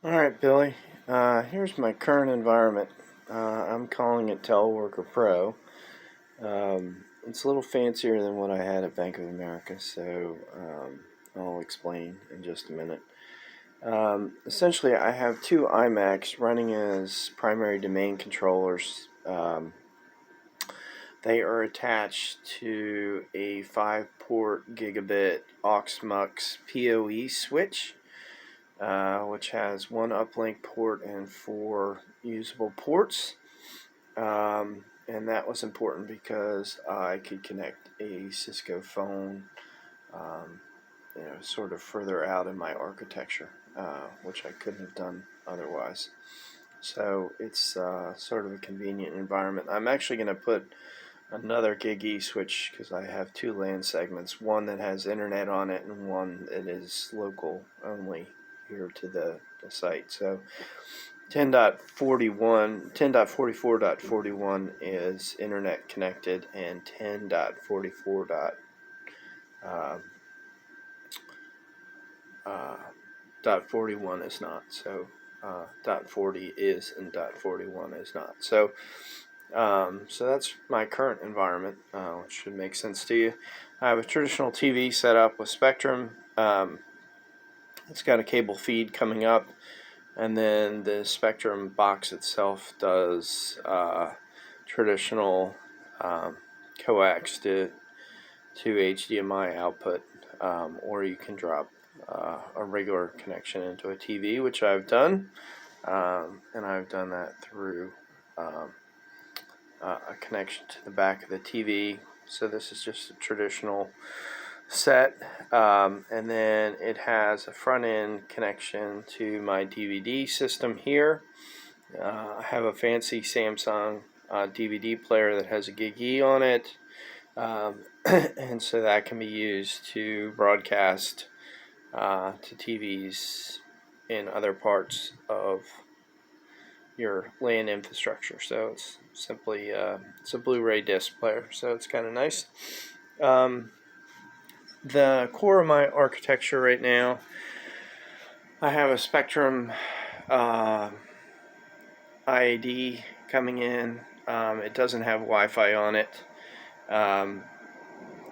Alright, Billy. Here's my current environment. I'm calling it TeleworkerPro. It's a little fancier than what I had at Bank of America, so I'll explain in just a minute. Essentially, I have two iMacs running as primary domain controllers. They are attached to a 5-port gigabit aux-mux PoE switch, which has one uplink port and 4 usable ports. And that was important because I could connect a Cisco phone, sort of further out in my architecture, which I couldn't have done otherwise. So it's sort of a convenient environment. I'm actually going to put another Gig E switch because I have two LAN segments, one that has internet on it and one that is local only here to the site. So 10.44.41 is internet connected, and 10.44.41 is not. So dot 40 is and dot 41 is not. So that's my current environment, which should make sense to you. I have a traditional TV set up with Spectrum. It's got a cable feed coming up, and then the Spectrum box itself does traditional coax to HDMI output, or you can drop a regular connection into a TV, which I've done, and I've done that through a connection to the back of the TV. So this is just a traditional set, and then it has a front end connection to my DVD system here. I have a fancy Samsung DVD player that has a Gig E on it, and so that can be used to broadcast to TVs in other parts of your LAN infrastructure. So it's simply it's a Blu-ray disc player, so it's kind of nice. The core of my architecture right now, I have a Spectrum IAD coming in. It doesn't have Wi-Fi on it.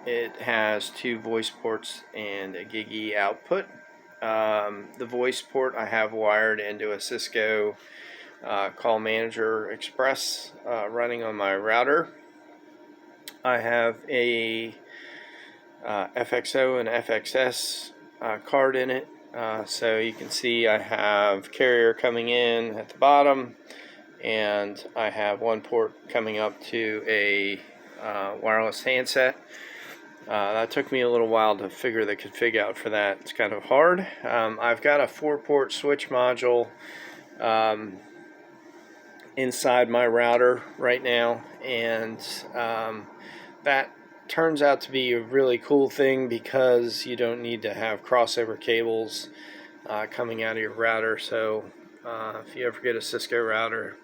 It has two voice ports and a Gig E output. The voice port I have wired into a Cisco Call Manager Express running on my router. I have a FXO and FXS card in it. So you can see I have carrier coming in at the bottom, and I have one port coming up to a wireless handset. That took me a little while to figure the config out for that. It's kind of hard. I've got a 4-port switch module inside my router right now, and that turns out to be a really cool thing because you don't need to have crossover cables coming out of your router. So if you ever get a Cisco router,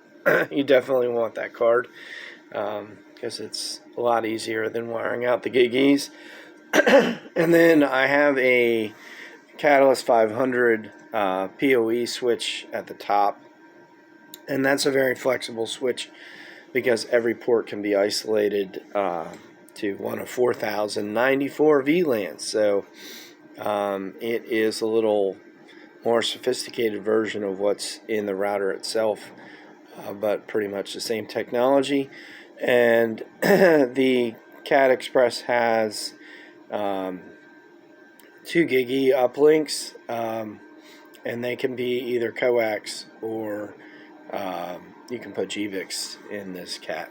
you definitely want that card because it's a lot easier than wiring out the Gig E's. And then I have a Catalyst 500 PoE switch at the top, and that's a very flexible switch because every port can be isolated to one of 4,094 VLANs. So it is a little more sophisticated version of what's in the router itself, but pretty much the same technology. And the CAT Express has 2 Gig E uplinks, and they can be either coax or you can put GVIX in this CAT.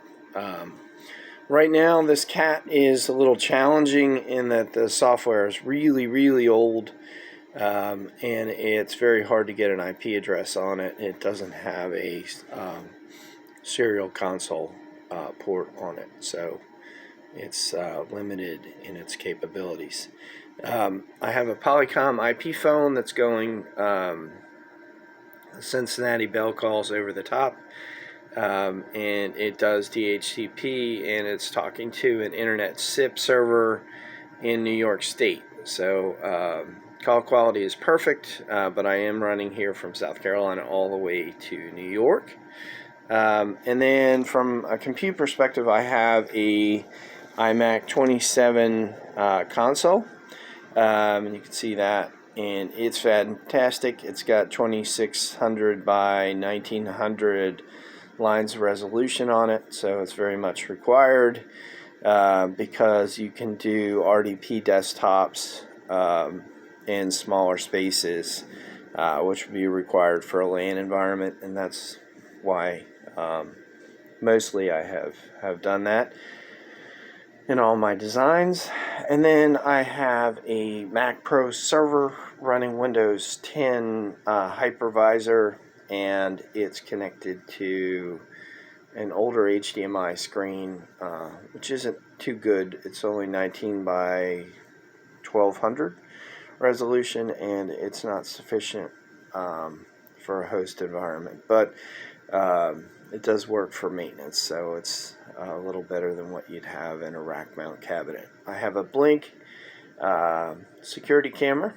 Right now, this CAT is a little challenging in that the software is really, really old, and it's very hard to get an IP address on it. It doesn't have a serial console port on it, so it's limited in its capabilities. I have a Polycom IP phone that's going Cincinnati Bell calls over the top, and it does DHCP, and it's talking to an internet SIP server in New York State. So Call quality is perfect, but I am running here from South Carolina all the way to New York. And then from a compute perspective, I have a iMac 27 console. And you can see that, and it's fantastic. It's got 2600 by 1900 lines of resolution on it, so it's very much required because you can do RDP desktops in smaller spaces, which would be required for a LAN environment, and that's why mostly I have done that in all my designs. And then I have a Mac Pro server running Windows 10 hypervisor, and it's connected to an older HDMI screen, which isn't too good. It's only 19 by 1200 resolution, and it's not sufficient for a host environment, but it does work for maintenance, so it's a little better than what you'd have in a rack mount cabinet. I have a Blink security camera,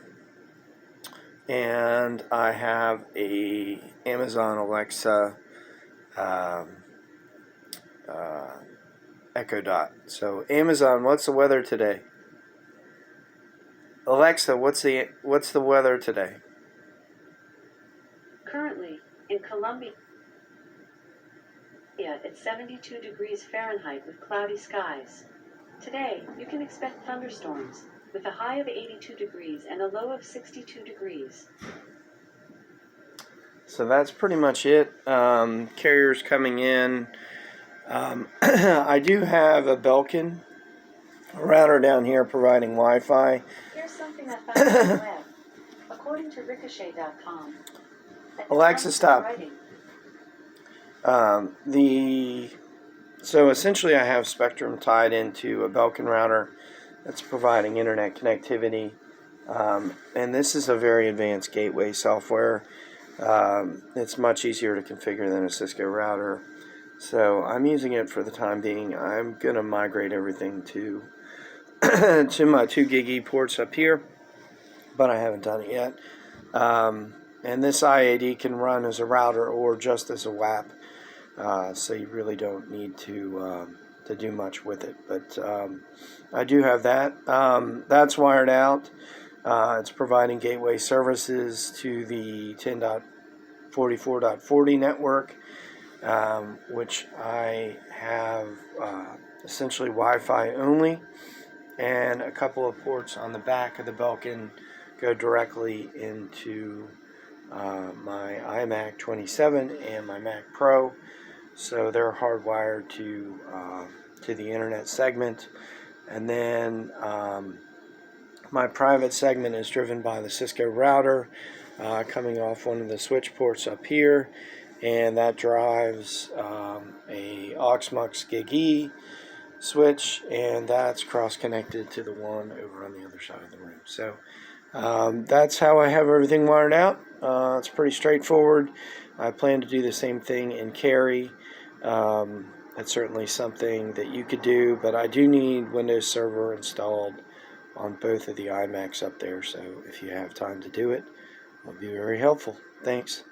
and I have a Amazon Alexa Echo Dot. So Amazon, what's the weather today? Alexa, what's the weather today? Currently, in Colombia, it's 72 degrees Fahrenheit with cloudy skies. Today, you can expect thunderstorms, with a high of 82 degrees and a low of 62 degrees. So that's pretty much it. Carriers coming in. I do have a Belkin router down here providing Wi-Fi. Here's something I found on the web. According to Ricochet.com. Alexa, stop. So essentially I have Spectrum tied into a Belkin router that's providing internet connectivity, and this is a very advanced gateway software. It's much easier to configure than a Cisco router, so I'm using it for the time being. I'm going to migrate everything to to my 2 gig E ports up here, but I haven't done it yet. And this IAD can run as a router or just as a WAP. So you really don't need to do much with it, but I do have that. That's wired out. It's providing gateway services to the 10.44.40 network, which I have essentially Wi-Fi only, and a couple of ports on the back of the Belkin go directly into my iMac 27 and my Mac Pro. So they're hardwired to the internet segment, and then my private segment is driven by the Cisco router coming off one of the switch ports up here, and that drives a AUXMUX Gig E switch, and that's cross-connected to the one over on the other side of the room. So that's how I have everything wired out. It's pretty straightforward. I plan to do the same thing in carry. That's certainly something that you could do, but I do need Windows Server installed on both of the iMacs up there, so if you have time to do it, it'll be very helpful. Thanks.